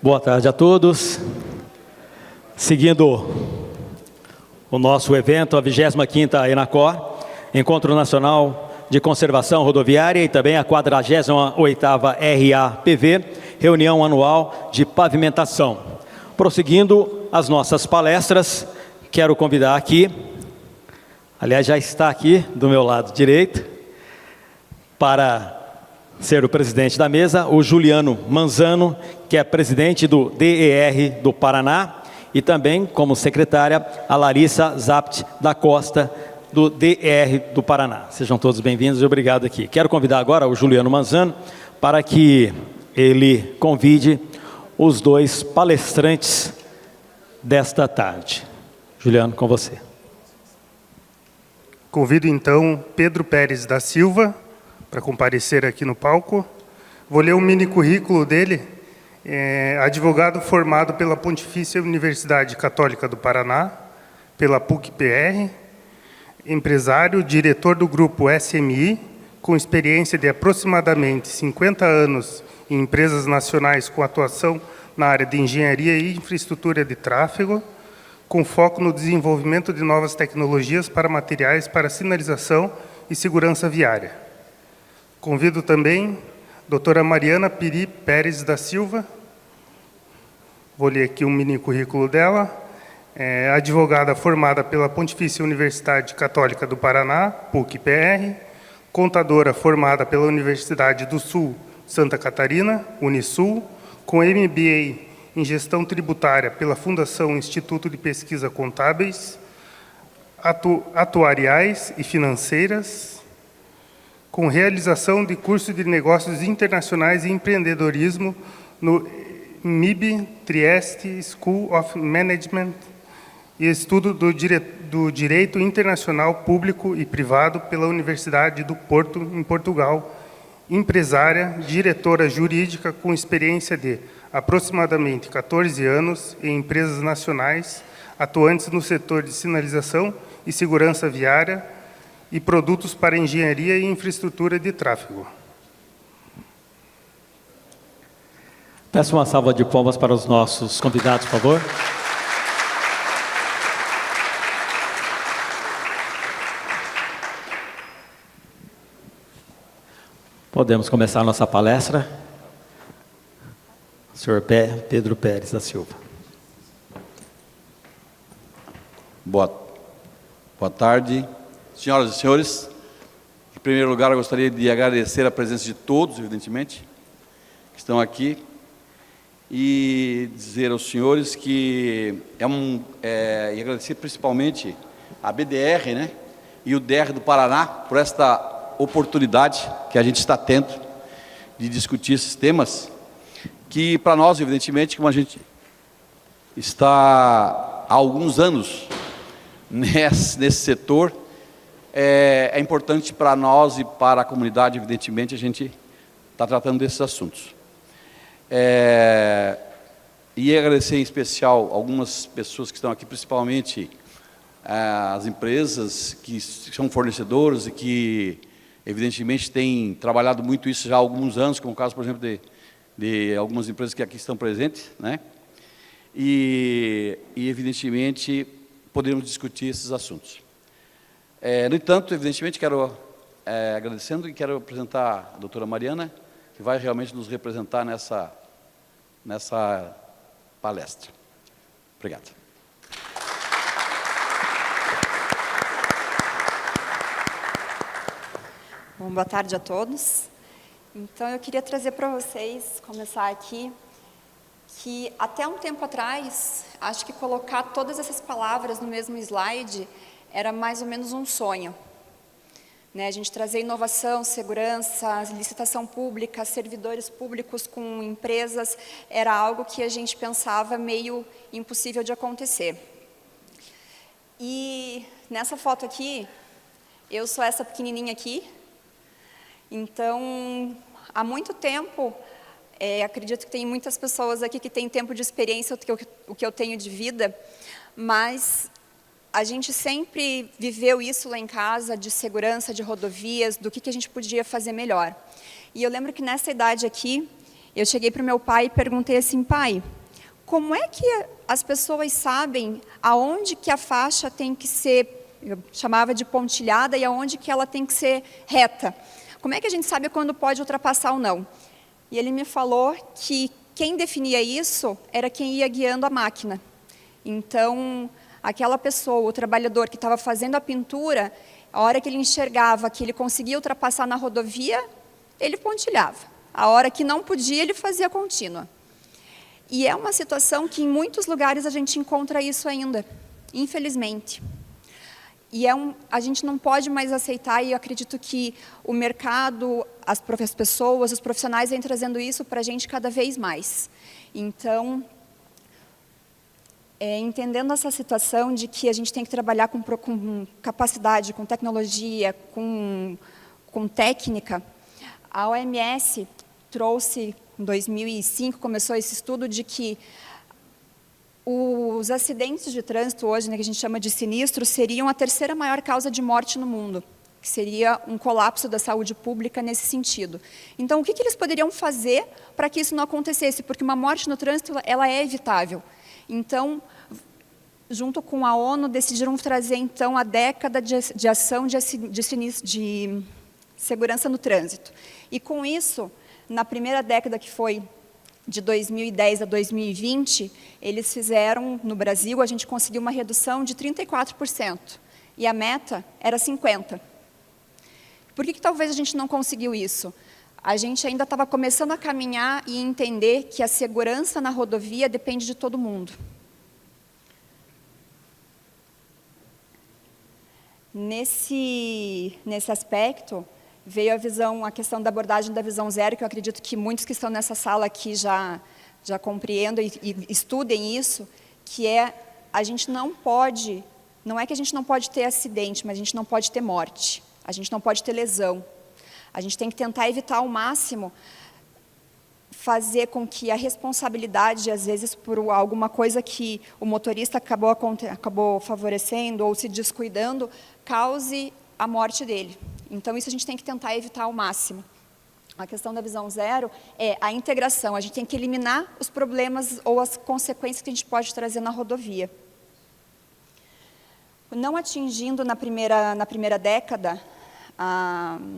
Boa tarde a todos. Seguindo o nosso evento, a 25ª ENACOR, Encontro Nacional de Conservação Rodoviária, e também a 48ª RAPV, Reunião Anual de Pavimentação. Prosseguindo as nossas palestras, quero convidar aqui, aliás, já está aqui do meu lado direito, para ser o presidente da mesa, o Juliano Manzano, que é presidente do DER do Paraná, e também, como secretária, a Larissa Zapt da Costa, do DER do Paraná. Sejam todos bem-vindos e obrigado aqui. Quero convidar agora o Juliano Manzano para que ele convide os dois palestrantes desta tarde. Juliano, com você. Convido então Pedro Pérez da Silva para comparecer aqui no palco. Vou ler o mini currículo dele. Advogado formado pela Pontifícia Universidade Católica do Paraná, pela PUC-PR, empresário, diretor do grupo SMI, com experiência de aproximadamente 50 anos em empresas nacionais com atuação na área de engenharia e infraestrutura de tráfego, com foco no desenvolvimento de novas tecnologias para materiais para sinalização e segurança viária. Convido também a doutora Mariana Piri Pérez da Silva. Vou ler aqui um mini currículo dela. Advogada formada pela Pontifícia Universidade Católica do Paraná, PUC-PR. Contadora formada pela Universidade do Sul, Santa Catarina, Unisul. Com MBA em Gestão Tributária pela Fundação Instituto de Pesquisa Contábeis, Atuariais e Financeiras, com realização de curso de Negócios Internacionais e Empreendedorismo no MIB Trieste School of Management e estudo do Direito Internacional Público e Privado pela Universidade do Porto, em Portugal, empresária, diretora jurídica com experiência de aproximadamente 14 anos em empresas nacionais, atuantes no setor de sinalização e segurança viária e produtos para engenharia e infraestrutura de tráfego. Peço uma salva de palmas para os nossos convidados, por favor. Podemos começar a nossa palestra. Senhor Pedro Pérez da Silva. Boa tarde, senhoras e senhores. Em primeiro lugar, eu gostaria de agradecer a presença de todos, evidentemente, que estão aqui, e dizer aos senhores que e agradecer principalmente a BDR, né, e o DER do Paraná por esta oportunidade que a gente está tendo de discutir esses temas, que para nós, evidentemente, como a gente está há alguns anos nesse setor, é importante para nós e para a comunidade, evidentemente, a gente está tratando desses assuntos. E agradecer em especial algumas pessoas que estão aqui, principalmente as empresas que são fornecedoras e que, evidentemente, têm trabalhado muito isso já há alguns anos, como o caso, por exemplo, de algumas empresas que aqui estão presentes, né? E evidentemente, poderemos discutir esses assuntos. No entanto, evidentemente, quero, agradecendo, e quero apresentar a doutora Mariana, que vai realmente nos representar nessa palestra. Obrigado. Bom, boa tarde a todos. Então, eu queria trazer para vocês, começar aqui, que até um tempo atrás, acho que colocar todas essas palavras no mesmo slide era mais ou menos um sonho. Né? A gente trazer inovação, segurança, licitação pública, servidores públicos com empresas, era algo que a gente pensava meio impossível de acontecer. E nessa foto aqui, eu sou essa pequenininha aqui. Então, há muito tempo, acredito que tem muitas pessoas aqui que têm tempo de experiência, o que eu tenho de vida, mas a gente sempre viveu isso lá em casa, de segurança, de rodovias, do que a gente podia fazer melhor. E eu lembro que nessa idade aqui, Eu cheguei para o meu pai e perguntei assim, pai, como é que as pessoas sabem aonde que a faixa tem que ser, eu chamava de pontilhada, e aonde que ela tem que ser reta? Como é que a gente sabe quando pode ultrapassar ou não? E ele me falou que quem definia isso era quem ia guiando a máquina. Então, aquela pessoa, o trabalhador que estava fazendo a pintura, a hora que ele enxergava que ele conseguia ultrapassar na rodovia, ele pontilhava. A hora que não podia, ele fazia contínua. E é uma situação que em muitos lugares a gente encontra isso ainda, infelizmente. E a gente não pode mais aceitar, e eu acredito que o mercado, as pessoas, os profissionais vêm trazendo isso para a gente cada vez mais. Então, entendendo essa situação de que a gente tem que trabalhar com capacidade, com tecnologia, com técnica, a OMS trouxe, em 2005, começou esse estudo de que os acidentes de trânsito hoje, né, que a gente chama de sinistros, seriam a terceira maior causa de morte no mundo, que seria um colapso da saúde pública nesse sentido. Então, o que eles poderiam fazer para que isso não acontecesse? Porque uma morte no trânsito, ela é evitável. Então, junto com a ONU, decidiram trazer, então, a década de ação de segurança no trânsito. E, com isso, na primeira década, que foi de 2010 a 2020, eles fizeram, no Brasil, a gente conseguiu uma redução de 34%, e a meta era 50%. Por que talvez a gente não conseguiu isso? A gente ainda estava começando a caminhar e entender que a segurança na rodovia depende de todo mundo. Nesse aspecto, veio a questão da abordagem da visão zero, que eu acredito que muitos que estão nessa sala aqui já compreendam e estudem isso, que a gente não é que a gente não pode ter acidente, mas a gente não pode ter morte, a gente não pode ter lesão. A gente tem que tentar evitar ao máximo fazer com que a responsabilidade, às vezes, por alguma coisa que o motorista acabou favorecendo ou se descuidando, cause a morte dele. Então, isso a gente tem que tentar evitar ao máximo. A questão da visão zero é a integração. A gente tem que eliminar os problemas ou as consequências que a gente pode trazer na rodovia. Não atingindo na primeira década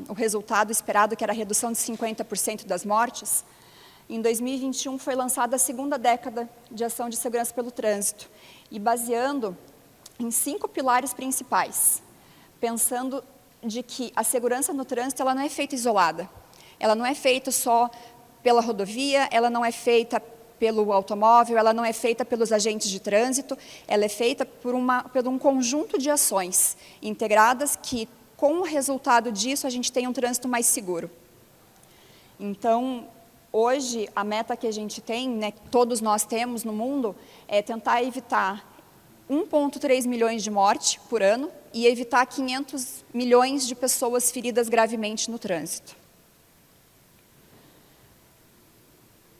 o resultado esperado, que era a redução de 50% das mortes, em 2021 foi lançada a segunda década de ação de segurança pelo trânsito, e baseando em 5 pilares principais, pensando de que a segurança no trânsito ela não é feita isolada. Ela não é feita só pela rodovia, ela não é feita pelo automóvel, ela não é feita pelos agentes de trânsito, ela é feita por um conjunto de ações integradas que, com o resultado disso, a gente tem um trânsito mais seguro. Então, hoje, a meta que a gente tem, né, que todos nós temos no mundo, é tentar evitar 1,3 milhões de mortes por ano e evitar 500 milhões de pessoas feridas gravemente no trânsito.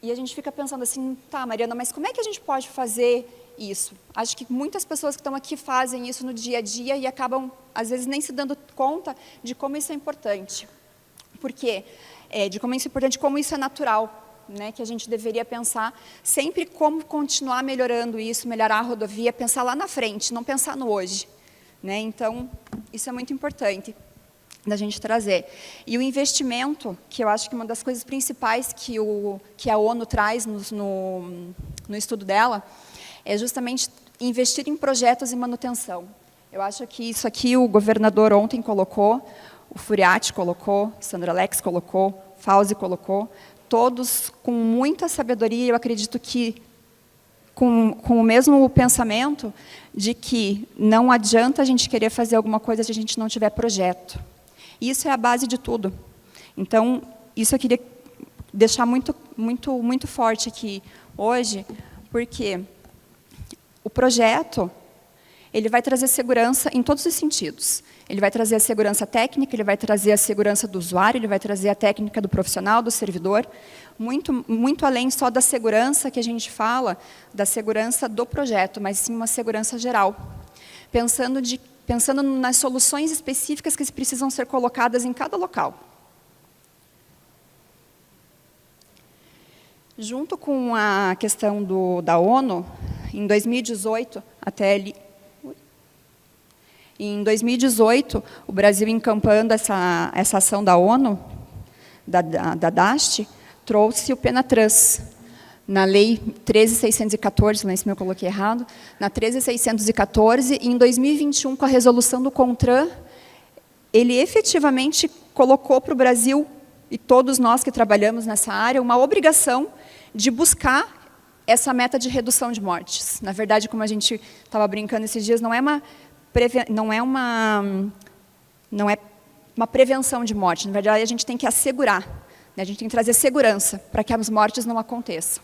E a gente fica pensando assim, tá, Mariana, mas como é que a gente pode fazer isso? Acho que muitas pessoas que estão aqui fazem isso no dia a dia e acabam, às vezes, nem se dando conta de como isso é importante. Por quê? De como isso é importante, como isso é natural, né? Que a gente deveria pensar sempre como continuar melhorando isso, melhorar a rodovia, pensar lá na frente, não pensar no hoje, né? Então, isso é muito importante da gente trazer. E o investimento, que eu acho que uma das coisas principais que a ONU traz no estudo dela, é justamente investir em projetos e manutenção. Eu acho que isso aqui o governador ontem colocou, o Furiati colocou, Sandra Alex colocou, Fauzi colocou, todos com muita sabedoria. Eu acredito que com o mesmo pensamento de que não adianta a gente querer fazer alguma coisa se a gente não tiver projeto. Isso é a base de tudo. Então, isso eu queria deixar muito, muito, muito forte aqui hoje, porque o projeto, ele vai trazer segurança em todos os sentidos. Ele vai trazer a segurança técnica, ele vai trazer a segurança do usuário, ele vai trazer a técnica do profissional, do servidor, muito, muito além só da segurança que a gente fala, da segurança do projeto, mas sim uma segurança geral. Pensando nas soluções específicas que precisam ser colocadas em cada local. Junto com a questão da ONU, em 2018, em 2018, o Brasil encampando essa ação da ONU, da DAST, trouxe o Penatrans, na Lei 13.614, não sei se eu coloquei errado, na 13.614, e em 2021, com a resolução do CONTRAN, ele efetivamente colocou para o Brasil, e todos nós que trabalhamos nessa área, uma obrigação de buscar essa meta de redução de mortes. Na verdade, como a gente estava brincando esses dias, não é uma prevenção de morte. Na verdade, a gente tem que assegurar, né? A gente tem que trazer segurança para que as mortes não aconteçam.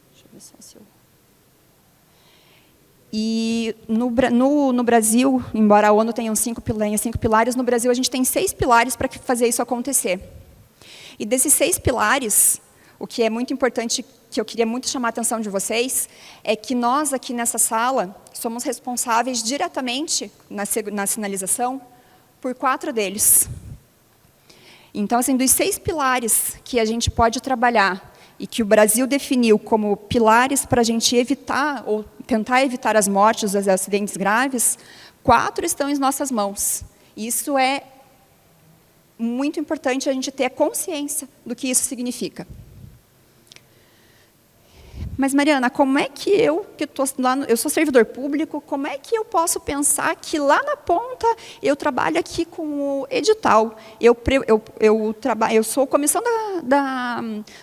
Deixa eu ver só se eu... E no Brasil, embora a ONU tenha 5 pilares, no Brasil a gente tem 6 pilares para fazer isso acontecer. E desses 6 pilares, o que é muito importante, que eu queria muito chamar a atenção de vocês, é que nós aqui nessa sala somos responsáveis diretamente na sinalização por 4 deles. Então, assim, dos 6 pilares que a gente pode trabalhar e que o Brasil definiu como pilares para a gente evitar ou tentar evitar as mortes, os acidentes graves, 4 estão em nossas mãos. Isso é muito importante a gente ter consciência do que isso significa. Mas, Mariana, como é que eu sou servidor público, como é que eu posso pensar que lá na ponta eu trabalho aqui com o edital? Eu sou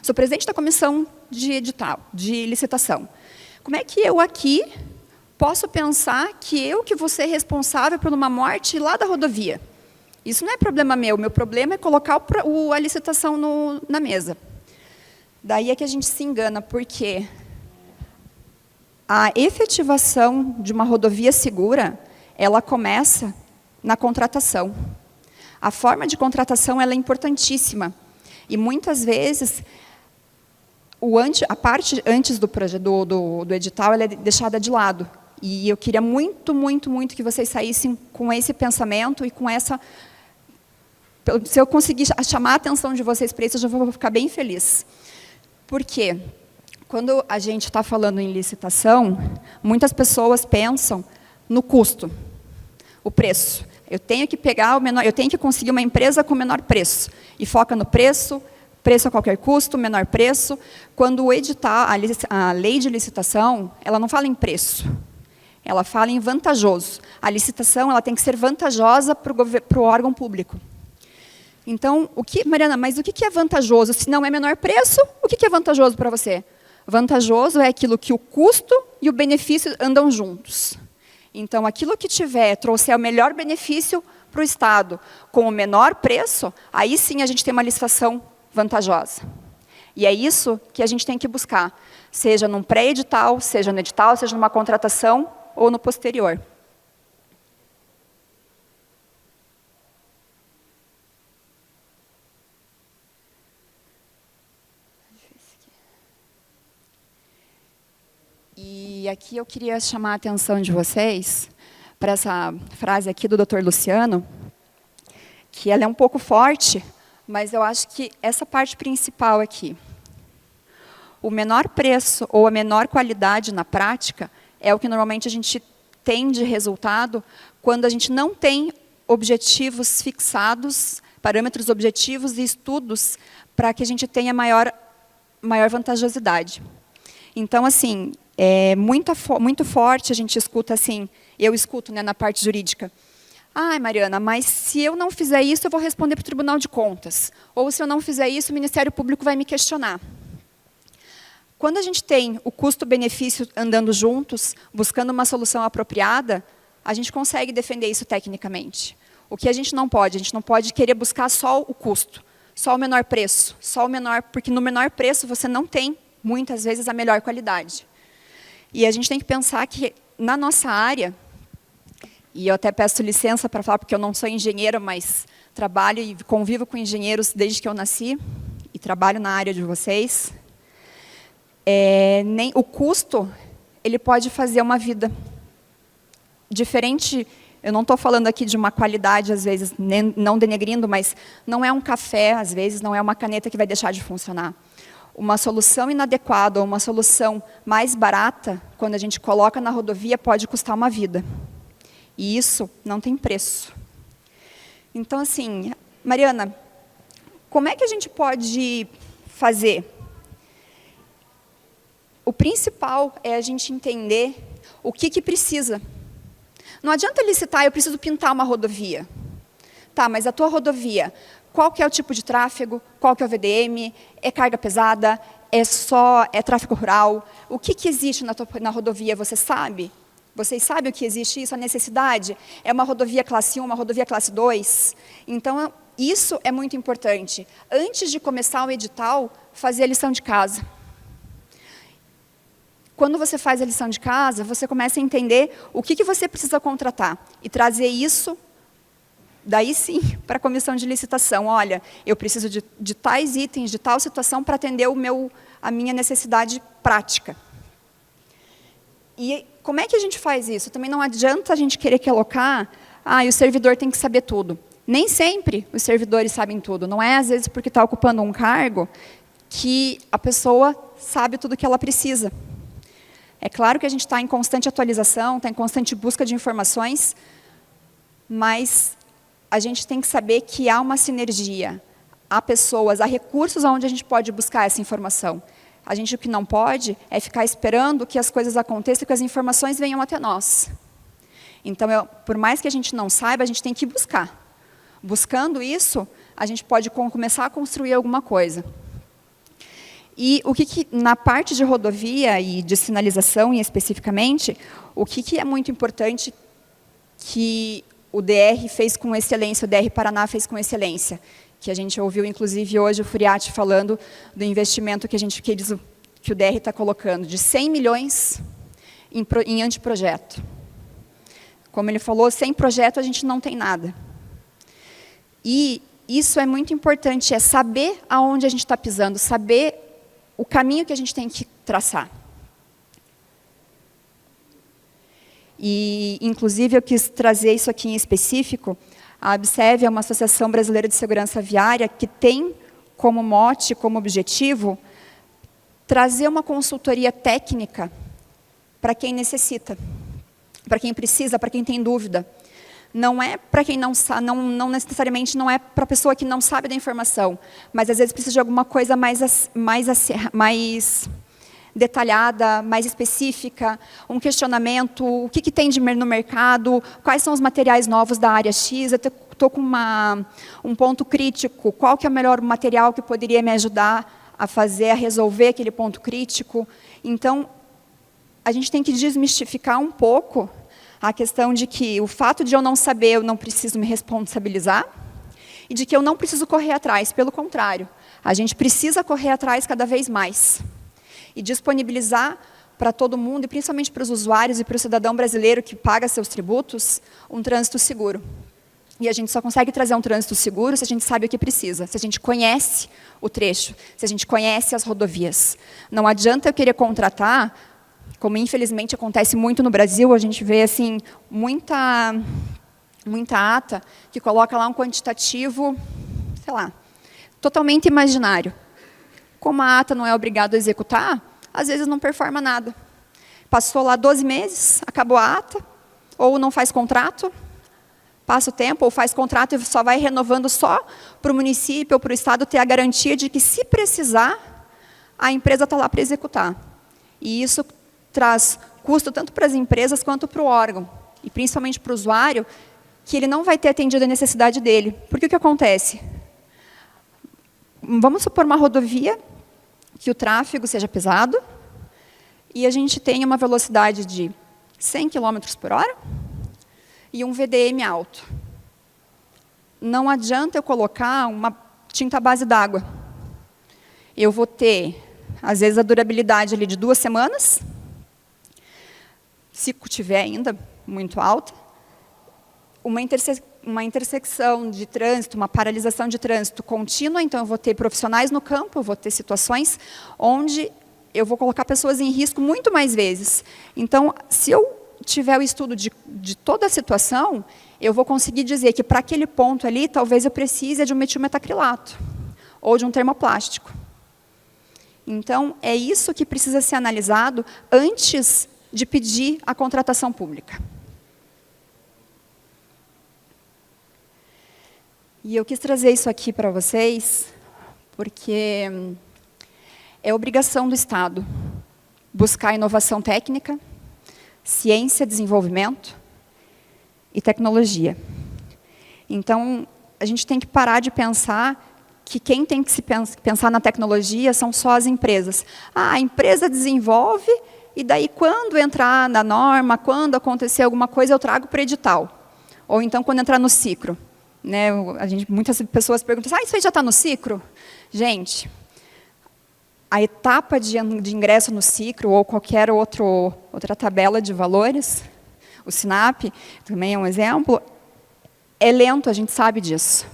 sou presidente da comissão de edital, de licitação. Como é que eu aqui posso pensar que eu que vou ser responsável por uma morte lá da rodovia? Isso não é problema meu problema é colocar a licitação na mesa. Daí é que a gente se engana, porque a efetivação de uma rodovia segura, ela começa na contratação. A forma de contratação ela é importantíssima. E, muitas vezes, a parte antes do edital ela é deixada de lado. E eu queria muito, muito, muito que vocês saíssem com esse pensamento e com essa... Se eu conseguir chamar a atenção de vocês para isso, eu já vou ficar bem feliz. Por quê? Quando a gente está falando em licitação, muitas pessoas pensam no custo, o preço. Eu tenho que pegar eu tenho que conseguir uma empresa com o menor preço. E foca no preço a qualquer custo, menor preço. Quando o edital, a lei de licitação, ela não fala em preço, ela fala em vantajoso. A licitação ela tem que ser vantajosa para o órgão público. Então, Mariana, mas o que é vantajoso? Se não é menor preço, o que é vantajoso para você? Vantajoso é aquilo que o custo e o benefício andam juntos. Então, aquilo que trouxer o melhor benefício para o Estado com o menor preço, aí sim a gente tem uma licitação vantajosa. E é isso que a gente tem que buscar, seja num pré-edital, seja no edital, seja numa contratação ou no posterior. E aqui eu queria chamar a atenção de vocês para essa frase aqui do Dr. Luciano, que ela é um pouco forte, mas eu acho que essa parte principal aqui, o menor preço ou a menor qualidade na prática é o que normalmente a gente tem de resultado quando a gente não tem objetivos fixados, parâmetros objetivos e estudos para que a gente tenha maior vantajosidade. Então, assim, é muito forte a gente escuta assim, eu escuto, né, na parte jurídica. Mariana, mas se eu não fizer isso, eu vou responder para o Tribunal de Contas. Ou se eu não fizer isso, o Ministério Público vai me questionar. Quando a gente tem o custo-benefício andando juntos, buscando uma solução apropriada, a gente consegue defender isso tecnicamente. O que a gente não pode querer buscar só o custo, só o menor preço, porque no menor preço você não tem, muitas vezes, a melhor qualidade. E a gente tem que pensar que, na nossa área, e eu até peço licença para falar, porque eu não sou engenheira, mas trabalho e convivo com engenheiros desde que eu nasci, e trabalho na área de vocês, o custo ele pode fazer uma vida diferente Eu não estou falando aqui de uma qualidade, às vezes, não denegrindo, mas não é um café, às vezes, não é uma caneta que vai deixar de funcionar. Uma solução inadequada ou uma solução mais barata, quando a gente coloca na rodovia, pode custar uma vida. E isso não tem preço. Então, assim, Mariana, como é que a gente pode fazer? O principal é a gente entender o que precisa. Não adianta licitar, eu preciso pintar uma rodovia. Tá, mas a tua rodovia, qual que é o tipo de tráfego? Qual que é o VDM? É carga pesada? É tráfego rural? O que existe na rodovia, você sabe? Vocês sabem o que existe isso? A necessidade? É uma rodovia classe 1, uma rodovia classe 2? Então, isso é muito importante. Antes de começar o edital, fazer a lição de casa. Quando você faz a lição de casa, você começa a entender o que você precisa contratar e trazer isso, daí sim, para a comissão de licitação. Olha, eu preciso de tais itens, de tal situação para atender a minha necessidade prática. E como é que a gente faz isso? Também não adianta a gente querer colocar, o servidor tem que saber tudo. Nem sempre os servidores sabem tudo. Não é, às vezes, porque está ocupando um cargo que a pessoa sabe tudo o que ela precisa. É claro que a gente está em constante atualização, está em constante busca de informações, mas a gente tem que saber que há uma sinergia. Há pessoas, há recursos onde a gente pode buscar essa informação. A gente, o que não pode é ficar esperando que as coisas aconteçam e que as informações venham até nós. Então, por mais que a gente não saiba, a gente tem que buscar. Buscando isso, a gente pode começar a construir alguma coisa. E na parte de rodovia e de sinalização, especificamente, o que é muito importante que o DR fez com excelência, o DR Paraná fez com excelência, que a gente ouviu, inclusive, hoje o Furiati falando do investimento que o DR está colocando, de 100 milhões em anteprojeto. Como ele falou, sem projeto a gente não tem nada. E isso é muito importante, é saber aonde a gente está pisando, saber o caminho que a gente tem que traçar. E, inclusive, eu quis trazer isso aqui em específico. A ABSEV é uma associação brasileira de segurança viária que tem como mote, como objetivo, trazer uma consultoria técnica para quem necessita, para quem precisa, para quem tem dúvida. Não é para quem não sabe, não necessariamente não é para a pessoa que não sabe da informação, mas às vezes precisa de alguma coisa mais detalhada, mais específica, um questionamento, o que tem no mercado, quais são os materiais novos da área X, eu estou com um ponto crítico, qual que é o melhor material que poderia me ajudar a resolver aquele ponto crítico. Então, a gente tem que desmistificar um pouco a questão de que o fato de eu não saber, eu não preciso me responsabilizar, e de que eu não preciso correr atrás, pelo contrário, a gente precisa correr atrás cada vez mais. E disponibilizar para todo mundo, e principalmente para os usuários e para o cidadão brasileiro que paga seus tributos, um trânsito seguro. E a gente só consegue trazer um trânsito seguro se a gente sabe o que precisa, se a gente conhece o trecho, se a gente conhece as rodovias. Não adianta eu querer contratar, como infelizmente acontece muito no Brasil, a gente vê assim, muita ata que coloca lá um quantitativo, sei lá, totalmente imaginário. Como a ata não é obrigada a executar, às vezes não performa nada. Passou lá 12 meses, acabou a ata, ou não faz contrato, passa o tempo, ou faz contrato e só vai renovando só para o município ou para o estado ter a garantia de que, se precisar, a empresa está lá para executar. E isso traz custo tanto para as empresas quanto para o órgão, e principalmente para o usuário, que ele não vai ter atendido a necessidade dele. Porque o que acontece? Vamos supor uma rodovia que o tráfego seja pesado e a gente tenha uma velocidade de 100 km por hora e um VDM alto. Não adianta eu colocar uma tinta à base d'água. Eu vou ter, às vezes, a durabilidade ali de 2 semanas, se tiver ainda muito alta, uma intersecção de trânsito, uma paralisação de trânsito contínua, então eu vou ter profissionais no campo, eu vou ter situações onde eu vou colocar pessoas em risco muito mais vezes. Então, se eu tiver o estudo de toda a situação, eu vou conseguir dizer que para aquele ponto ali, talvez eu precise de um metilmetacrilato ou de um termoplástico. Então, é isso que precisa ser analisado antes de pedir a contratação pública. E eu quis trazer isso aqui para vocês, porque é obrigação do Estado buscar inovação técnica, ciência, desenvolvimento e tecnologia. Então, a gente tem que parar de pensar que quem tem que se pensar na tecnologia são só as empresas. A empresa desenvolve, e daí quando entrar na norma, quando acontecer alguma coisa, eu trago para o edital. Ou então quando entrar no ciclo. Né, muitas pessoas perguntam, isso aí já está no ciclo? Gente, a etapa de ingresso no ciclo ou qualquer outra tabela de valores, o SINAP também é um exemplo, é lento, a gente sabe disso.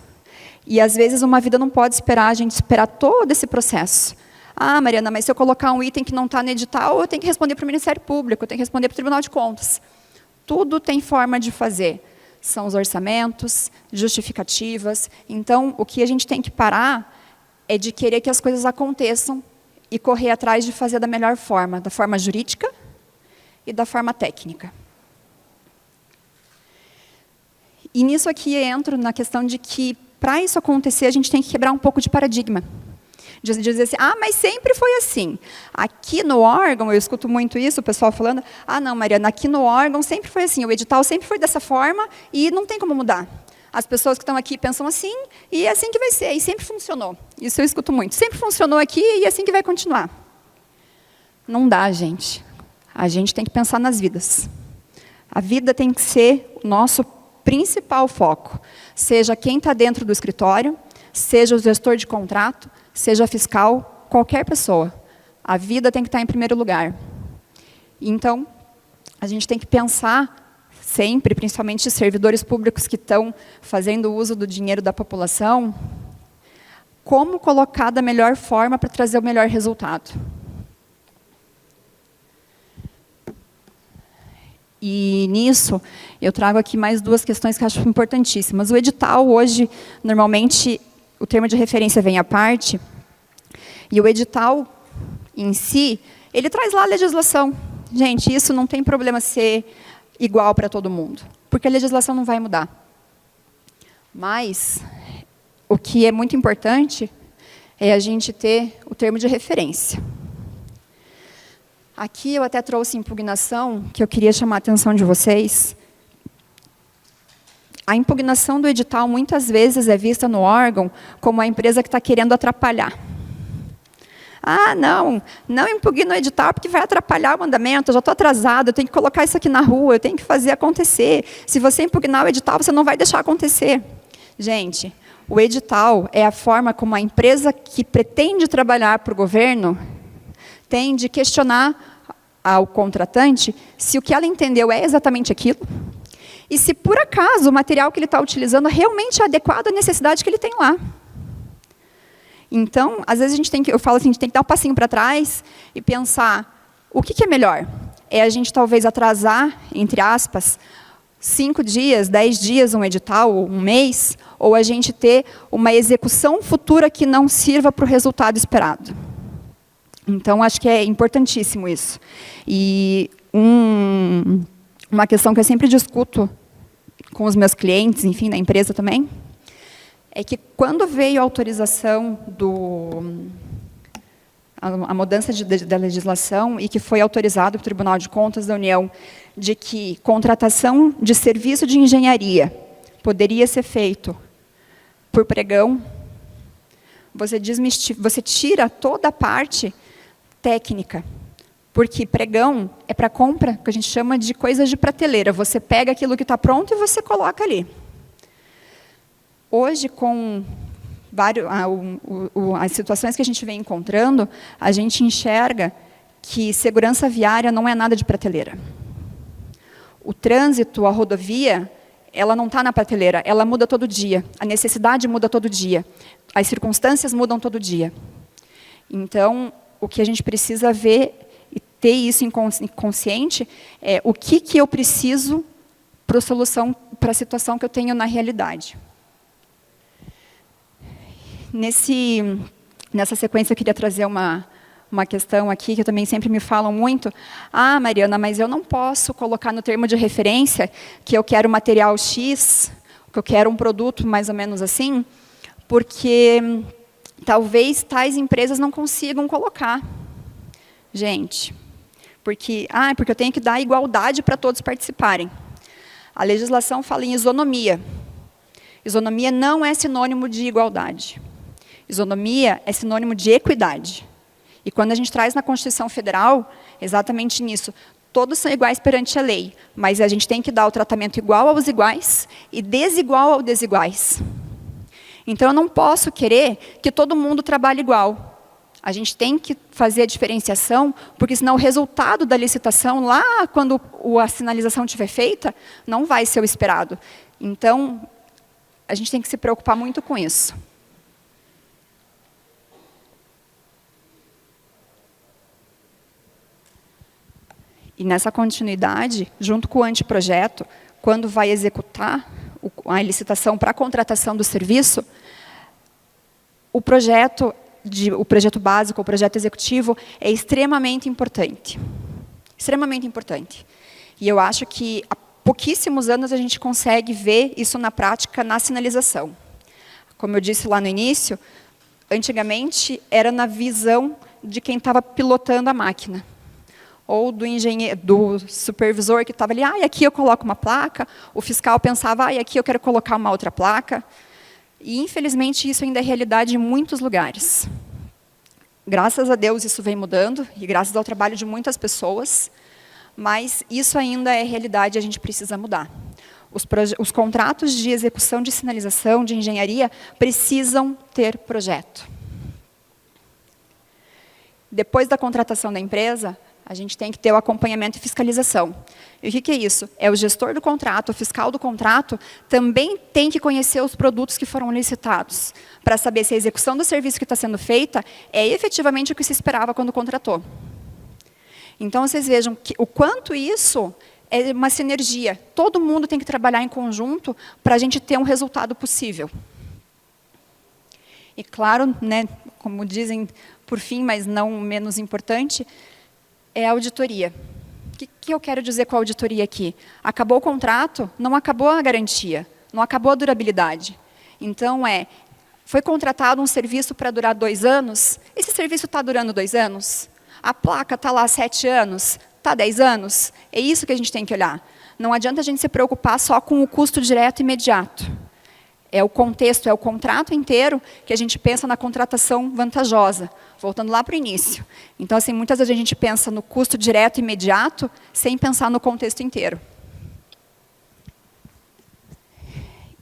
E às vezes uma vida não pode esperar a gente esperar todo esse processo. Ah, Mariana, mas se eu colocar um item que não está no edital, eu tenho que responder para o Ministério Público, eu tenho que responder para o Tribunal de Contas. Tudo tem forma de fazer. São os orçamentos, justificativas. Então, o que a gente tem que parar é de querer que as coisas aconteçam e correr atrás de fazer da melhor forma, da forma jurídica e da forma técnica. E nisso aqui eu entro na questão de que, para isso acontecer, a gente tem que quebrar um pouco de paradigma. De dizer assim, mas sempre foi assim. Aqui no órgão, eu escuto muito isso, o pessoal falando, não, Mariana, aqui no órgão sempre foi assim, o edital sempre foi dessa forma e não tem como mudar. As pessoas que estão aqui pensam assim, e é assim que vai ser, e sempre funcionou. Isso eu escuto muito. Sempre funcionou aqui e é assim que vai continuar. Não dá, gente. A gente tem que pensar nas vidas. A vida tem que ser o nosso principal foco. Seja quem está dentro do escritório, seja o gestor de contrato, seja fiscal, qualquer pessoa. A vida tem que estar em primeiro lugar. Então, a gente tem que pensar sempre, principalmente servidores públicos que estão fazendo uso do dinheiro da população, como colocar da melhor forma para trazer o melhor resultado. E nisso, eu trago aqui mais duas questões que eu acho importantíssimas. O edital, hoje, normalmente, o termo de referência vem à parte, e o edital em si, ele traz lá a legislação. Gente, isso não tem problema ser igual para todo mundo, porque a legislação não vai mudar. Mas, o que é muito importante é a gente ter o termo de referência. Aqui eu até trouxe impugnação, que eu queria chamar a atenção de vocês. A impugnação do edital, muitas vezes, é vista no órgão como a empresa que está querendo atrapalhar. Não impugno o edital porque vai atrapalhar o andamento, eu já estou atrasado, eu tenho que colocar isso aqui na rua, eu tenho que fazer acontecer. Se você impugnar o edital, você não vai deixar acontecer. Gente, o edital é a forma como a empresa que pretende trabalhar para o governo tem de questionar ao contratante se o que ela entendeu é exatamente aquilo, e se, por acaso, o material que ele está utilizando realmente é adequado à necessidade que ele tem lá. Então, às vezes, eu falo assim, a gente tem que dar um passinho para trás e pensar, o que é melhor? É a gente, talvez, atrasar, entre aspas, 5 dias, 10 dias um edital, um mês, ou a gente ter uma execução futura que não sirva para o resultado esperado. Então, acho que é importantíssimo isso. E uma questão que eu sempre discuto com os meus clientes, enfim, na empresa também, é que quando veio a autorização a mudança da legislação e que foi autorizado pelo Tribunal de Contas da União de que contratação de serviço de engenharia poderia ser feito por pregão, você tira toda a parte técnica, porque pregão é para compra, que a gente chama de coisas de prateleira. Você pega aquilo que está pronto e você coloca ali. Hoje, com as situações que a gente vem encontrando, a gente enxerga que segurança viária não é nada de prateleira. O trânsito, a rodovia, ela não está na prateleira, ela muda todo dia. A necessidade muda todo dia. As circunstâncias mudam todo dia. Então, o que a gente precisa ver ter isso inconsciente, o que eu preciso para a situação que eu tenho na realidade. Nessa sequência, eu queria trazer uma questão aqui, que também sempre me falam muito. Ah, Mariana, mas eu não posso colocar no termo de referência que eu quero material X, que eu quero um produto mais ou menos assim, porque talvez tais empresas não consigam colocar. Gente, porque eu tenho que dar igualdade para todos participarem. A legislação fala em isonomia. Isonomia não é sinônimo de igualdade. Isonomia é sinônimo de equidade. E quando a gente traz na Constituição Federal, exatamente nisso, todos são iguais perante a lei, mas a gente tem que dar o tratamento igual aos iguais e desigual aos desiguais. Então, eu não posso querer que todo mundo trabalhe igual. A gente tem que fazer a diferenciação, porque senão o resultado da licitação, lá quando a sinalização estiver feita, não vai ser o esperado. Então, a gente tem que se preocupar muito com isso. E nessa continuidade, junto com o anteprojeto, quando vai executar a licitação para a contratação do serviço, o projeto básico, o projeto executivo, é extremamente importante. Extremamente importante. E eu acho que há pouquíssimos anos a gente consegue ver isso na prática, na sinalização. Como eu disse lá no início, antigamente era na visão de quem estava pilotando a máquina. Ou do engenheiro, do supervisor que estava ali, aqui eu coloco uma placa, o fiscal pensava, aqui eu quero colocar uma outra placa. E, infelizmente, isso ainda é realidade em muitos lugares. Graças a Deus isso vem mudando, e graças ao trabalho de muitas pessoas, mas isso ainda é realidade e a gente precisa mudar. Os contratos de execução de sinalização, de engenharia, precisam ter projeto. Depois da contratação da empresa, a gente tem que ter o acompanhamento e fiscalização. E o que é isso? É o gestor do contrato, o fiscal do contrato, também tem que conhecer os produtos que foram licitados, para saber se a execução do serviço que está sendo feita é efetivamente o que se esperava quando contratou. Então, vocês vejam o quanto isso é uma sinergia. Todo mundo tem que trabalhar em conjunto para a gente ter um resultado possível. E claro, como dizem, por fim, mas não menos importante, é a auditoria. O que eu quero dizer com a auditoria aqui? Acabou o contrato, não acabou a garantia, não acabou a durabilidade. Então, foi contratado um serviço para durar 2 anos, esse serviço está durando 2 anos? A placa está lá há 7 anos? Está há 10 anos? É isso que a gente tem que olhar. Não adianta a gente se preocupar só com o custo direto e imediato. É o contexto, é o contrato inteiro que a gente pensa na contratação vantajosa. Voltando lá para o início. Então, assim, muitas vezes a gente pensa no custo direto e imediato, sem pensar no contexto inteiro.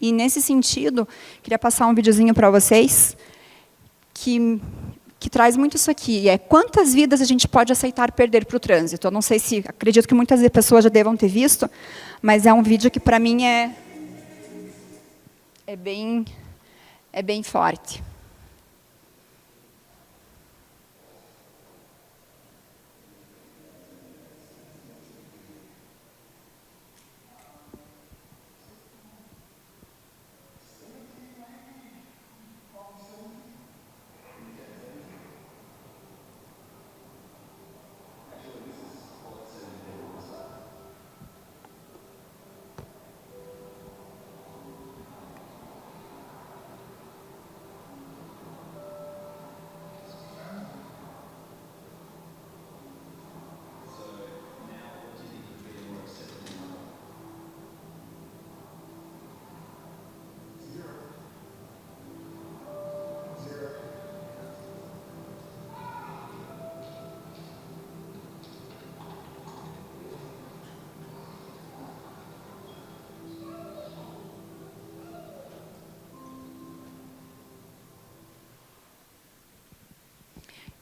E, nesse sentido, queria passar um videozinho para vocês, que traz muito isso aqui. Quantas vidas a gente pode aceitar perder para o trânsito? Eu não sei se, acredito que muitas pessoas já devam ter visto, mas é um vídeo que, para mim, é bem forte.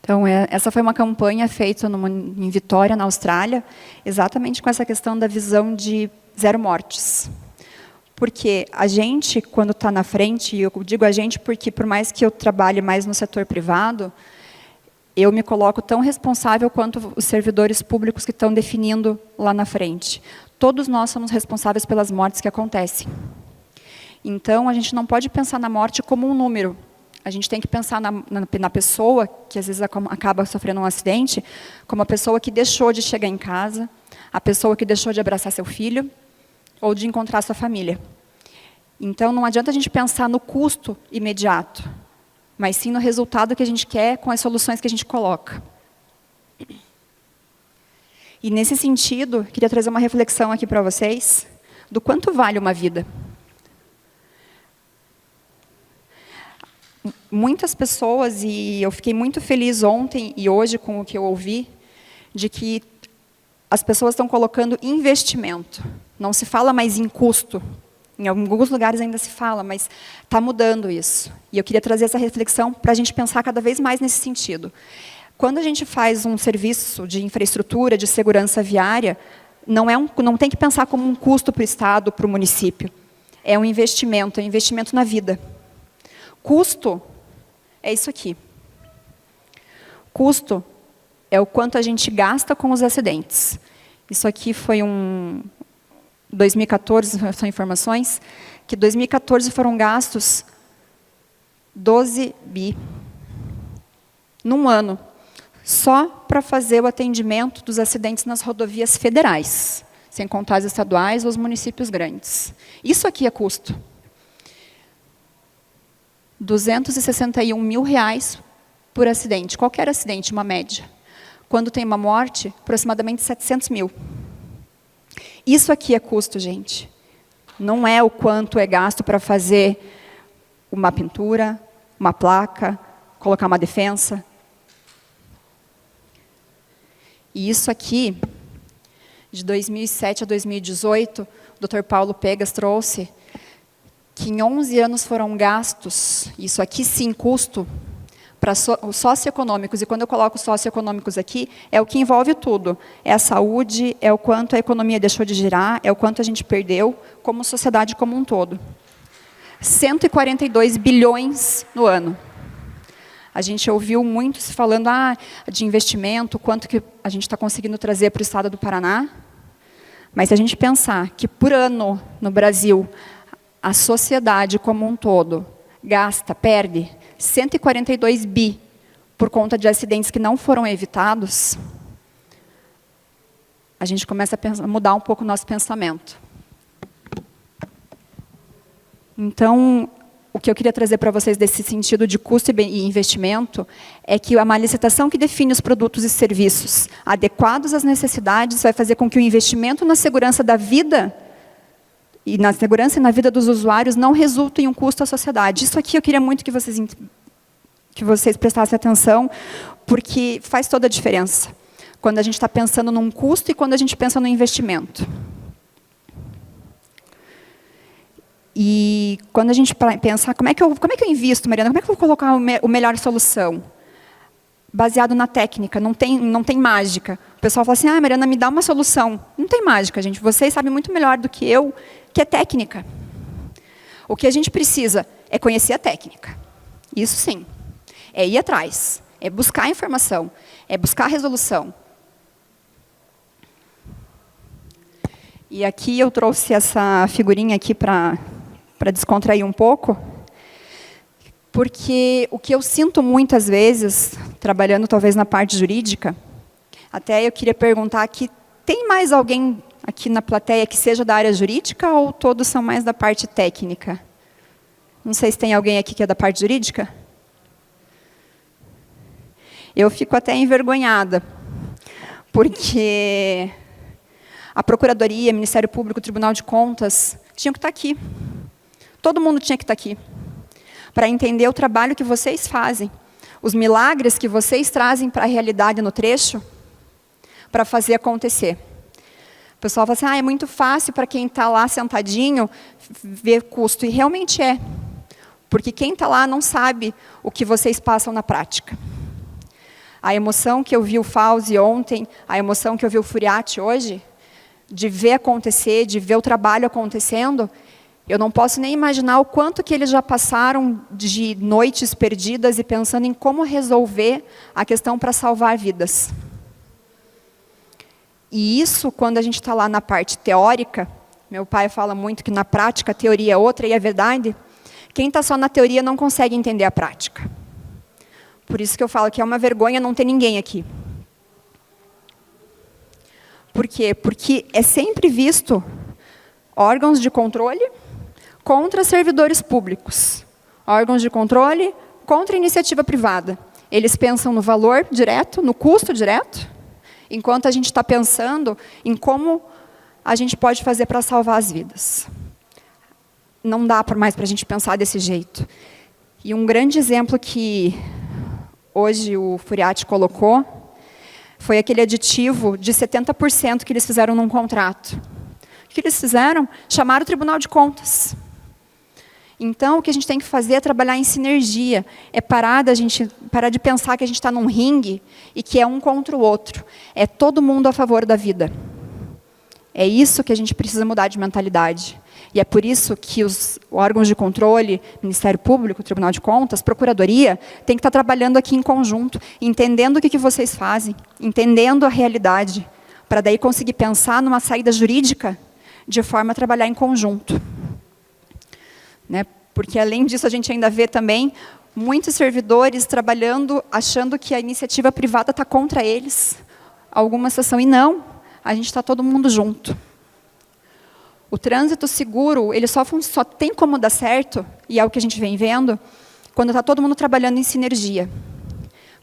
Então, essa foi uma campanha feita em Vitória, na Austrália, exatamente com essa questão da visão de 0 mortes. Porque a gente, quando está na frente, e eu digo a gente porque, por mais que eu trabalhe mais no setor privado, eu me coloco tão responsável quanto os servidores públicos que estão definindo lá na frente. Todos nós somos responsáveis pelas mortes que acontecem. Então, a gente não pode pensar na morte como um número. A gente tem que pensar na pessoa, que às vezes acaba sofrendo um acidente, como a pessoa que deixou de chegar em casa, a pessoa que deixou de abraçar seu filho, ou de encontrar sua família. Então, não adianta a gente pensar no custo imediato, mas sim no resultado que a gente quer com as soluções que a gente coloca. E, nesse sentido, queria trazer uma reflexão aqui para vocês, do quanto vale uma vida. Muitas pessoas, e eu fiquei muito feliz ontem e hoje com o que eu ouvi, de que as pessoas estão colocando investimento. Não se fala mais em custo. Em alguns lugares ainda se fala, mas está mudando isso. E eu queria trazer essa reflexão para a gente pensar cada vez mais nesse sentido. Quando a gente faz um serviço de infraestrutura, de segurança viária, não tem que pensar como um custo para o Estado, para o município. É um investimento na vida. Custo é isso aqui. Custo é o quanto a gente gasta com os acidentes. Isso aqui foi 2014, são informações, que 2014 foram gastos 12 bi num ano, só para fazer o atendimento dos acidentes nas rodovias federais, sem contar as estaduais ou os municípios grandes. Isso aqui é custo. R$ 261 mil por acidente, qualquer acidente, uma média. Quando tem uma morte, aproximadamente 700 mil. Isso aqui é custo, gente. Não é o quanto é gasto para fazer uma pintura, uma placa, colocar uma defensa. E isso aqui, de 2007 a 2018, o Dr. Paulo Pegas trouxe que em 11 anos foram gastos, isso aqui sim, custo, para os socioeconômicos. E quando eu coloco socioeconômicos aqui, é o que envolve tudo. É a saúde, é o quanto a economia deixou de girar, é o quanto a gente perdeu como sociedade como um todo. 142 bilhões no ano. A gente ouviu muito se falando de investimento, quanto que a gente está conseguindo trazer para o estado do Paraná. Mas se a gente pensar que por ano no Brasil, a sociedade como um todo perde 142 bi por conta de acidentes que não foram evitados, a gente começa a mudar um pouco o nosso pensamento. Então, o que eu queria trazer para vocês desse sentido de custo e investimento é que uma licitação que define os produtos e serviços adequados às necessidades vai fazer com que o investimento na segurança da vida e na segurança e na vida dos usuários não resulte em um custo à sociedade. Isso aqui eu queria muito que vocês prestassem atenção, porque faz toda a diferença. Quando a gente está pensando num custo e quando a gente pensa no investimento. E quando a gente pensa, como é que eu invisto, Mariana? Como é que eu vou colocar a melhor solução? Baseado na técnica, não tem mágica. O pessoal fala assim, Mariana, me dá uma solução. Não tem mágica, gente. Vocês sabem muito melhor do que eu, que é técnica. O que a gente precisa é conhecer a técnica. Isso sim. É ir atrás, é buscar informação, é buscar resolução. E aqui eu trouxe essa figurinha aqui para descontrair um pouco, porque o que eu sinto muitas vezes, trabalhando talvez na parte jurídica, até eu queria perguntar aqui, tem mais alguém aqui na plateia que seja da área jurídica ou todos são mais da parte técnica? Não sei se tem alguém aqui que é da parte jurídica. Eu fico até envergonhada, porque a Procuradoria, Ministério Público, Tribunal de Contas, tinham que estar aqui. Todo mundo tinha que estar aqui, para entender o trabalho que vocês fazem, os milagres que vocês trazem para a realidade no trecho, para fazer acontecer. O pessoal fala assim, é muito fácil para quem está lá sentadinho ver custo, e realmente é, porque quem está lá não sabe o que vocês passam na prática. A emoção que eu vi o Fauzi ontem, a emoção que eu vi o Furiati hoje, de ver acontecer, de ver o trabalho acontecendo, Eu não posso nem imaginar o quanto que eles já passaram de noites perdidas e pensando em como resolver a questão para salvar vidas. E isso, quando a gente está lá na parte teórica, meu pai fala muito que na prática a teoria é outra, e é verdade, quem está só na teoria não consegue entender a prática. Por isso que eu falo que é uma vergonha não ter ninguém aqui. Por quê? Porque é sempre visto órgãos de controle contra servidores públicos. Órgãos de controle contra iniciativa privada. Eles pensam no valor direto, no custo direto, enquanto a gente está pensando em como a gente pode fazer para salvar as vidas. Não dá mais para a gente pensar desse jeito. E um grande exemplo que hoje o Furiati colocou foi aquele aditivo de 70% que eles fizeram num contrato. O que eles fizeram? Chamaram o Tribunal de Contas. Então, o que a gente tem que fazer é trabalhar em sinergia, é parar de pensar que a gente está num ringue e que é um contra o outro. É todo mundo a favor da vida. É isso que a gente precisa mudar de mentalidade. E é por isso que os órgãos de controle, Ministério Público, Tribunal de Contas, Procuradoria, tem que estar trabalhando aqui em conjunto, entendendo o que vocês fazem, entendendo a realidade, para daí conseguir pensar numa saída jurídica de forma a trabalhar em conjunto. Né? Porque, além disso, a gente ainda vê também muitos servidores trabalhando, achando que a iniciativa privada está contra eles, alguma situação, e não, a gente está todo mundo junto. O trânsito seguro, ele só tem como dar certo, e é o que a gente vem vendo, quando está todo mundo trabalhando em sinergia.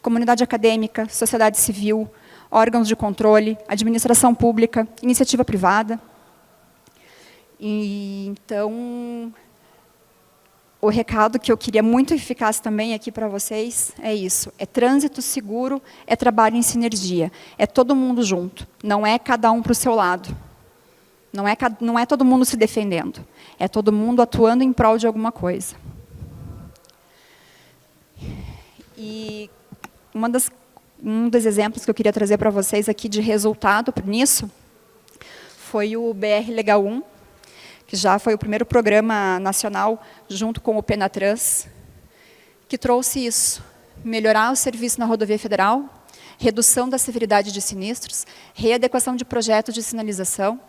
Comunidade acadêmica, sociedade civil, órgãos de controle, administração pública, iniciativa privada. E, então, o recado que eu queria muito eficaz também aqui para vocês é isso. É trânsito seguro, é trabalho em sinergia. É todo mundo junto. Não é cada um para o seu lado. Não é todo mundo se defendendo. É todo mundo atuando em prol de alguma coisa. E um dos exemplos que eu queria trazer para vocês aqui de resultado nisso foi o BR Legal 1, que já foi o primeiro programa nacional, junto com o Penatrans, que trouxe isso, melhorar o serviço na rodovia federal, redução da severidade de sinistros, readequação de projetos de sinalização,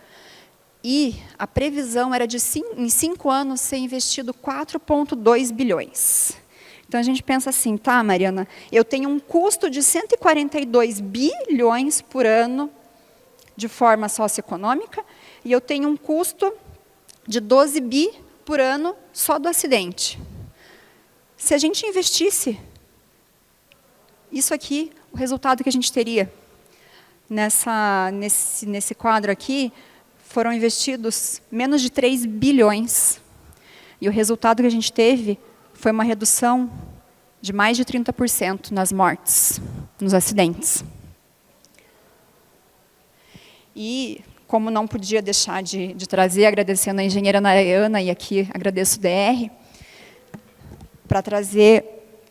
e a previsão era de, em 5 anos, ser investido 4,2 bilhões. Então, a gente pensa assim, tá, Mariana, eu tenho um custo de 142 bilhões por ano de forma socioeconômica, e eu tenho um custo de 12 bi por ano só do acidente. Se a gente investisse isso aqui, o resultado que a gente teria nesse quadro aqui, foram investidos menos de 3 bilhões. E o resultado que a gente teve foi uma redução de mais de 30% nas mortes, nos acidentes. E como não podia deixar de trazer, agradecendo a engenheira Narayana, e aqui agradeço o DR, para trazer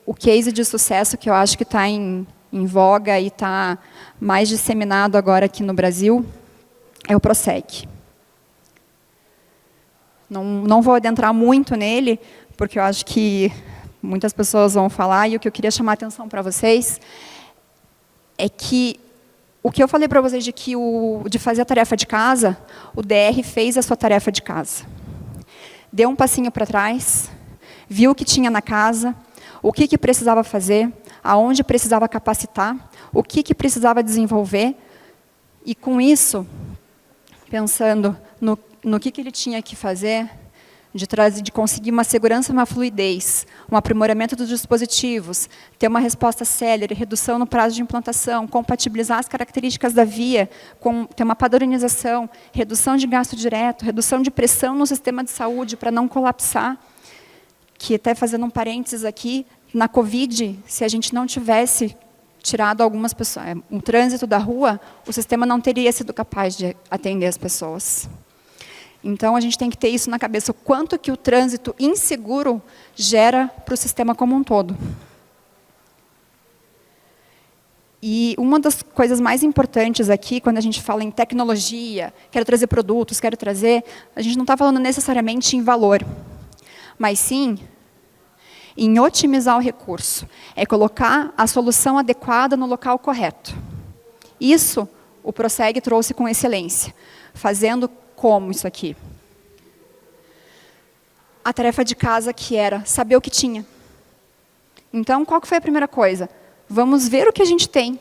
o case de sucesso que eu acho que está em voga e está mais disseminado agora aqui no Brasil, é o PROSEC. Não vou adentrar muito nele, porque eu acho que muitas pessoas vão falar, e o que eu queria chamar a atenção para vocês é que o que eu falei para vocês de fazer a tarefa de casa, o DR fez a sua tarefa de casa. Deu um passinho para trás, viu o que tinha na casa, o que precisava fazer, aonde precisava capacitar, o que precisava desenvolver, e com isso, pensando no que ele tinha que fazer, de conseguir uma segurança, uma fluidez, um aprimoramento dos dispositivos, ter uma resposta célere, redução no prazo de implantação, compatibilizar as características da via, ter uma padronização, redução de gasto direto, redução de pressão no sistema de saúde para não colapsar, que até fazendo um parênteses aqui, na Covid, se a gente não tivesse tirado algumas pessoas, um trânsito da rua, o sistema não teria sido capaz de atender as pessoas. Então, a gente tem que ter isso na cabeça, o quanto que o trânsito inseguro gera para o sistema como um todo. E uma das coisas mais importantes aqui, quando a gente fala em tecnologia, quero trazer produtos, a gente não está falando necessariamente em valor, mas sim em otimizar o recurso. É colocar a solução adequada no local correto. Isso o Proseg trouxe com excelência. Fazendo como isso aqui? A tarefa de casa que era saber o que tinha. Então, qual que foi a primeira coisa? Vamos ver o que a gente tem,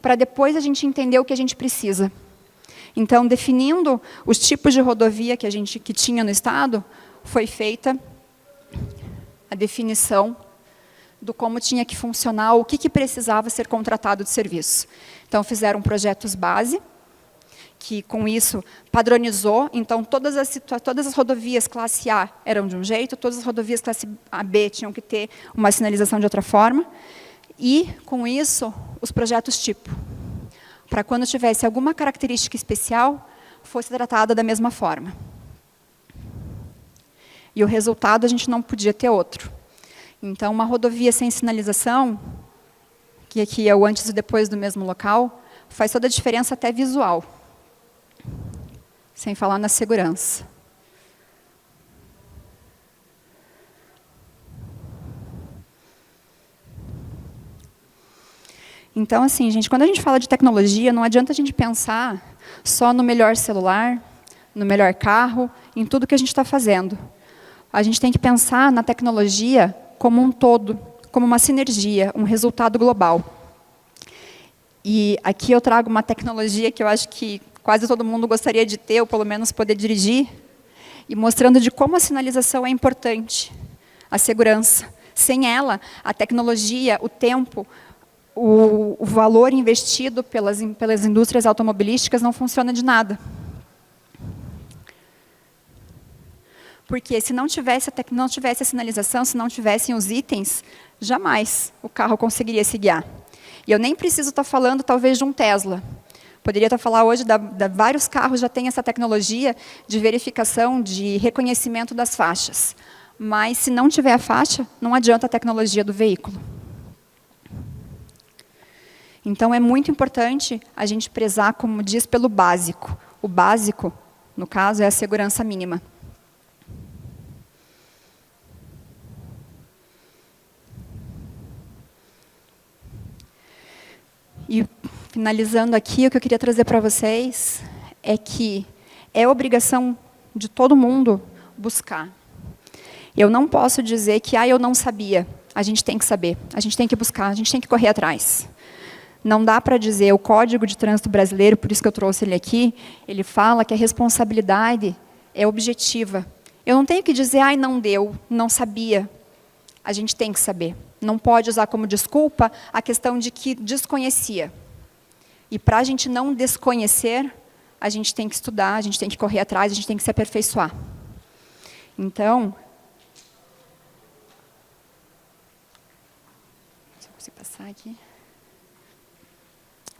para depois a gente entender o que a gente precisa. Então, definindo os tipos de rodovia que tinha no Estado, foi feita a definição do como tinha que funcionar, o que precisava ser contratado de serviço. Então, fizeram projetos base, que com isso padronizou, então todas as rodovias classe A eram de um jeito, todas as rodovias classe B tinham que ter uma sinalização de outra forma, e com isso os projetos tipo, para quando tivesse alguma característica especial, fosse tratada da mesma forma. E o resultado a gente não podia ter outro. Então, uma rodovia sem sinalização, que aqui é o antes e depois do mesmo local, faz toda a diferença até visual. Sem falar na segurança. Então, assim, gente, quando a gente fala de tecnologia, não adianta a gente pensar só no melhor celular, no melhor carro, em tudo que a gente está fazendo. A gente tem que pensar na tecnologia como um todo, como uma sinergia, um resultado global. E aqui eu trago uma tecnologia que eu acho que quase todo mundo gostaria de ter, ou pelo menos poder dirigir, e mostrando de como a sinalização é importante, a segurança. Sem ela, a tecnologia, o tempo, o valor investido pelas indústrias automobilísticas não funciona de nada. Porque se não tivesse a sinalização, se não tivessem os itens, jamais o carro conseguiria se guiar. E eu nem preciso estar falando, talvez, de um Tesla. Poderia estar falando hoje, vários carros já têm essa tecnologia de verificação, de reconhecimento das faixas. Mas, se não tiver a faixa, não adianta a tecnologia do veículo. Então, é muito importante a gente prezar, como diz, pelo básico. O básico, no caso, é a segurança mínima. E, finalizando aqui, o que eu queria trazer para vocês é que é obrigação de todo mundo buscar. Eu não posso dizer que eu não sabia. A gente tem que saber, a gente tem que buscar, a gente tem que correr atrás. Não dá para dizer, o Código de Trânsito Brasileiro, por isso que eu trouxe ele aqui, ele fala que a responsabilidade é objetiva. Eu não tenho que dizer, não deu, não sabia. A gente tem que saber. Não pode usar como desculpa a questão de que desconhecia. E para a gente não desconhecer, a gente tem que estudar, a gente tem que correr atrás, a gente tem que se aperfeiçoar. Então, se eu conseguir passar aqui.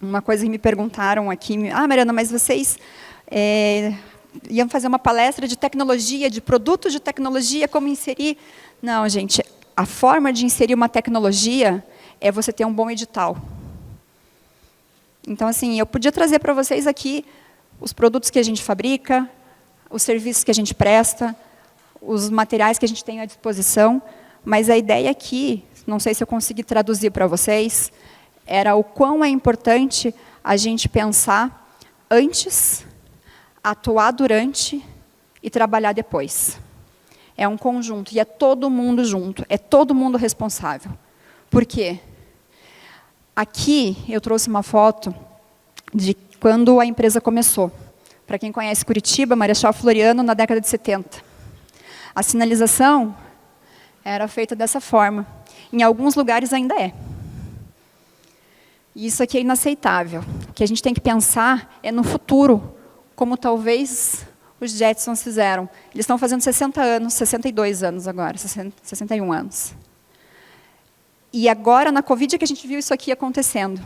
Uma coisa que me perguntaram aqui, Mariana, mas vocês iam fazer uma palestra de tecnologia, de produtos de tecnologia, como inserir? Não, gente, a forma de inserir uma tecnologia é você ter um bom edital. Então, assim, eu podia trazer para vocês aqui os produtos que a gente fabrica, os serviços que a gente presta, os materiais que a gente tem à disposição, mas a ideia aqui, não sei se eu consegui traduzir para vocês, era o quão é importante a gente pensar antes, atuar durante e trabalhar depois. É um conjunto, e é todo mundo junto, é todo mundo responsável. Por quê? Aqui eu trouxe uma foto de quando a empresa começou. Para quem conhece Curitiba, Marechal Floriano, na década de 70. A sinalização era feita dessa forma. Em alguns lugares ainda é. E isso aqui é inaceitável. O que a gente tem que pensar é no futuro, como talvez os Jetsons fizeram. Eles estão fazendo 60 anos, 62 anos agora, 61 anos. E agora, na Covid, é que a gente viu isso aqui acontecendo.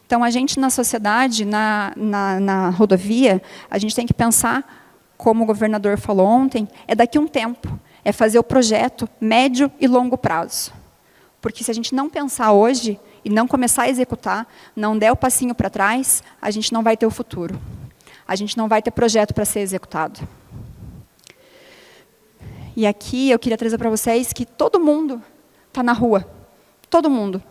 Então, a gente, na sociedade, na rodovia, a gente tem que pensar, como o governador falou ontem, é daqui a um tempo, é fazer o projeto médio e longo prazo. Porque se a gente não pensar hoje, e não começar a executar, não der o passinho para trás, a gente não vai ter o futuro. A gente não vai ter projeto para ser executado. E aqui eu queria trazer para vocês que todo mundo está na rua. Todo mundo.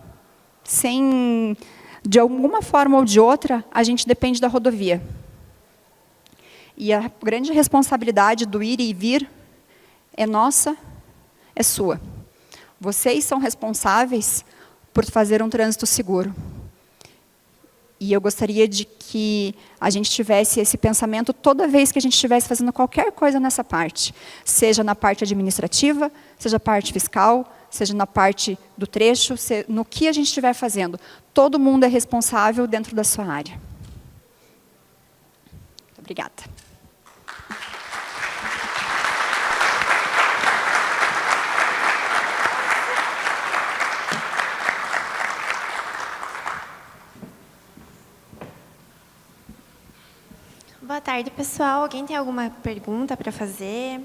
De alguma forma ou de outra, a gente depende da rodovia. E a grande responsabilidade do ir e vir é nossa, é sua. Vocês são responsáveis por fazer um trânsito seguro. E eu gostaria de que a gente tivesse esse pensamento toda vez que a gente estivesse fazendo qualquer coisa nessa parte. Seja na parte administrativa, seja parte fiscal, seja na parte do trecho, no que a gente estiver fazendo. Todo mundo é responsável dentro da sua área. Muito obrigada. Boa tarde, pessoal. Alguém tem alguma pergunta para fazer?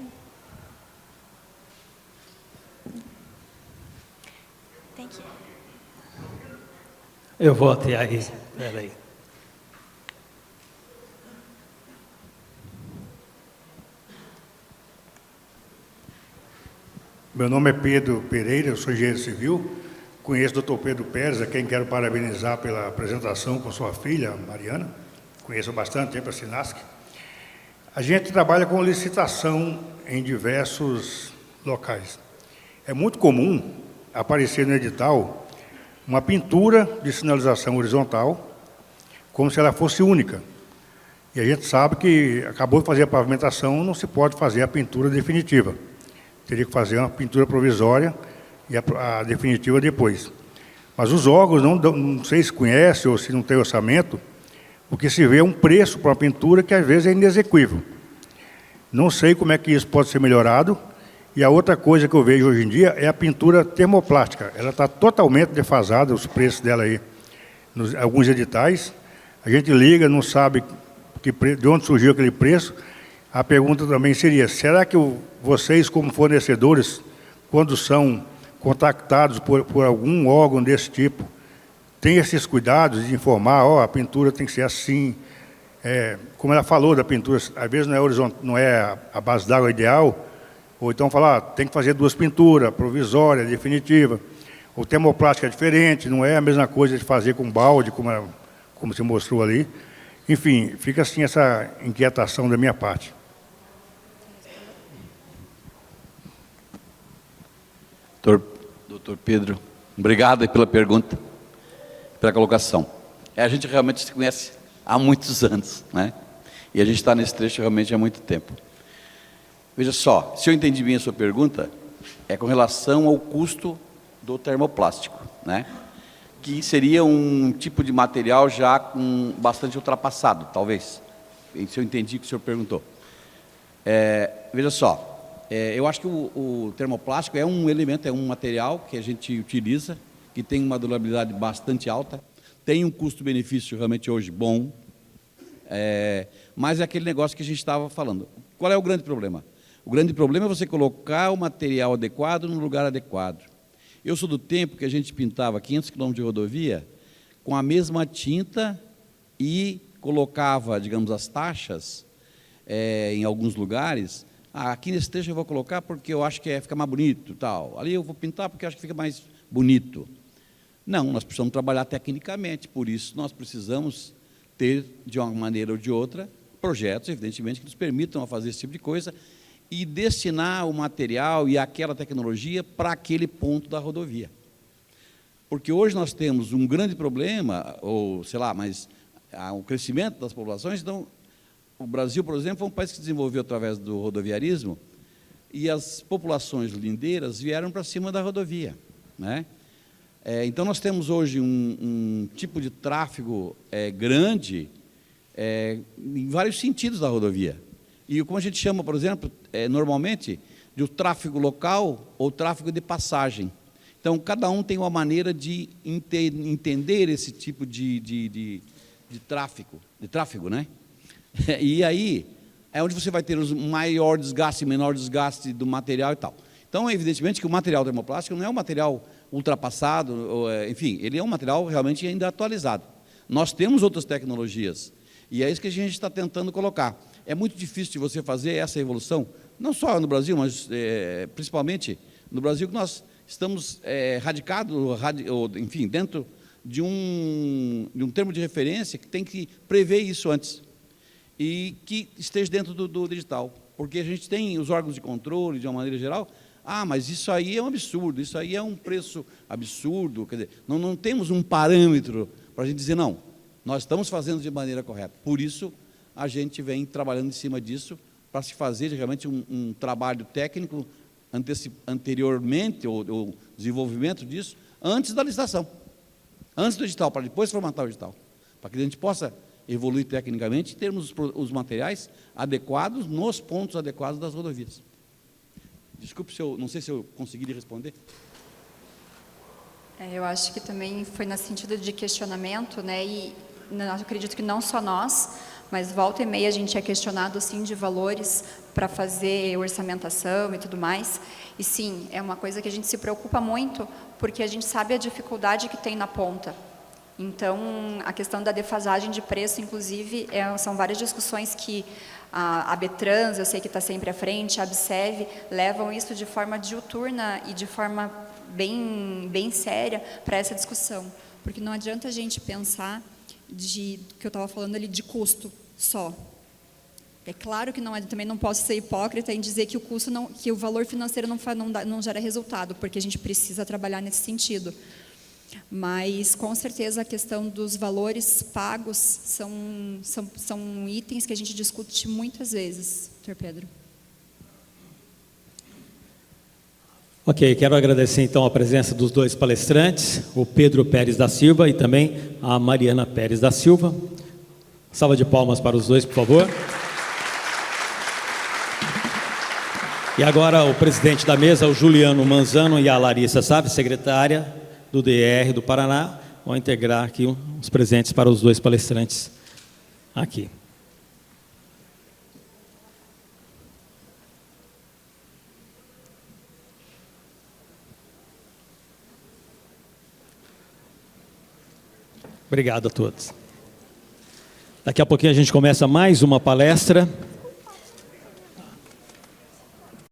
Tem que... Eu vou até aí. Espera aí. Meu nome é Pedro Pereira, eu sou engenheiro civil. Conheço o Dr. Pedro Pérez, a quem quero parabenizar pela apresentação com sua filha, Mariana. Conheço há bastante tempo a Sinasc. A gente trabalha com licitação em diversos locais. É muito comum aparecer no edital uma pintura de sinalização horizontal, como se ela fosse única. E a gente sabe que acabou de fazer a pavimentação, não se pode fazer a pintura definitiva. Teria que fazer uma pintura provisória e a definitiva depois. Mas os órgãos, não sei se conhecem ou se não tem orçamento, porque se vê um preço para uma pintura que às vezes é inexequível. Não sei como é que isso pode ser melhorado. E a outra coisa que eu vejo hoje em dia é a pintura termoplástica. Ela está totalmente defasada, os preços dela aí, nos alguns editais. A gente liga, não sabe de onde surgiu aquele preço. A pergunta também seria, será que vocês, como fornecedores, quando são contactados por algum órgão desse tipo, tem esses cuidados de informar, a pintura tem que ser assim, como ela falou da pintura, às vezes não é a base d'água ideal, ou então falar, tem que fazer duas pinturas, provisória, definitiva, ou termoplástica é diferente, não é a mesma coisa de fazer com balde, como se mostrou ali. Enfim, fica assim essa inquietação da minha parte. Doutor Pedro, obrigado pela pergunta, pela colocação. A gente realmente se conhece há muitos anos, né? E a gente está nesse trecho realmente há muito tempo. Veja só, se eu entendi bem a sua pergunta, é com relação ao custo do termoplástico, né? Que seria um tipo de material já bastante ultrapassado, talvez. Se eu entendi o que o senhor perguntou. Veja só, eu acho que o termoplástico é um elemento, é um material que a gente utiliza, que tem uma durabilidade bastante alta, tem um custo-benefício realmente hoje bom, mas é aquele negócio que a gente estava falando. Qual é o grande problema? O grande problema é você colocar o material adequado no lugar adequado. Eu sou do tempo que a gente pintava 500 km de rodovia com a mesma tinta e colocava, digamos, as taxas em alguns lugares. Aqui nesse trecho eu vou colocar porque eu acho que fica mais bonito, tal. Ali eu vou pintar porque eu acho que fica mais bonito. Não, nós precisamos trabalhar tecnicamente, por isso nós precisamos ter, de uma maneira ou de outra, projetos, evidentemente, que nos permitam fazer esse tipo de coisa e destinar o material e aquela tecnologia para aquele ponto da rodovia. Porque hoje nós temos um grande problema, ou sei lá, mas o crescimento das populações. Então, o Brasil, por exemplo, é um país que se desenvolveu através do rodoviarismo e as populações lindeiras vieram para cima da rodovia, né? Então, nós temos hoje um tipo de tráfego grande em vários sentidos da rodovia. E como a gente chama, por exemplo, normalmente, de o tráfego local ou tráfego de passagem. Então, cada um tem uma maneira de entender esse tipo de tráfego, né? E aí é onde você vai ter o maior desgaste, menor desgaste do material e tal. Então, evidentemente que o material termoplástico não é um material ultrapassado, enfim, ele é um material realmente ainda atualizado. Nós temos outras tecnologias, e é isso que a gente está tentando colocar. É muito difícil de você fazer essa evolução, não só no Brasil, mas principalmente no Brasil, que nós estamos radicados, enfim, dentro de um termo de referência que tem que prever isso antes, e que esteja dentro do digital, porque a gente tem os órgãos de controle, de uma maneira geral. Mas isso aí é um absurdo, isso aí é um preço absurdo, quer dizer, não temos um parâmetro para a gente dizer, não, nós estamos fazendo de maneira correta. Por isso, a gente vem trabalhando em cima disso, para se fazer realmente um trabalho técnico anteriormente, ou desenvolvimento disso, antes da licitação, antes do edital, para depois formatar o edital, para que a gente possa evoluir tecnicamente e termos os materiais adequados, nos pontos adequados das rodovias. Desculpe se não sei se eu consegui lhe responder. Eu acho que também foi no sentido de questionamento, né? E eu acredito que não só nós, mas volta e meia a gente é questionado assim de valores para fazer orçamentação e tudo mais. E sim, é uma coisa que a gente se preocupa muito, porque a gente sabe a dificuldade que tem na ponta. Então, a questão da defasagem de preço, inclusive, são várias discussões que a Betrans, eu sei que está sempre à frente, a Absev, levam isso de forma diuturna e de forma bem séria para essa discussão. Porque não adianta a gente pensar, que eu estava falando ali, de custo só. É claro que também não posso ser hipócrita em dizer que o custo que o valor financeiro não gera resultado, porque a gente precisa trabalhar nesse sentido. Mas, com certeza, a questão dos valores pagos são itens que a gente discute muitas vezes, Dr. Pedro. Ok, quero agradecer então a presença dos dois palestrantes, o Pedro Pérez da Silva e também a Mariana Pérez da Silva. Salva de palmas para os dois, por favor. E agora o presidente da mesa, o Juliano Manzano, e a Larissa Sabe, secretária do DR do Paraná, vão integrar aqui os presentes para os dois palestrantes aqui. Obrigado a todos. Daqui a pouquinho a gente começa mais uma palestra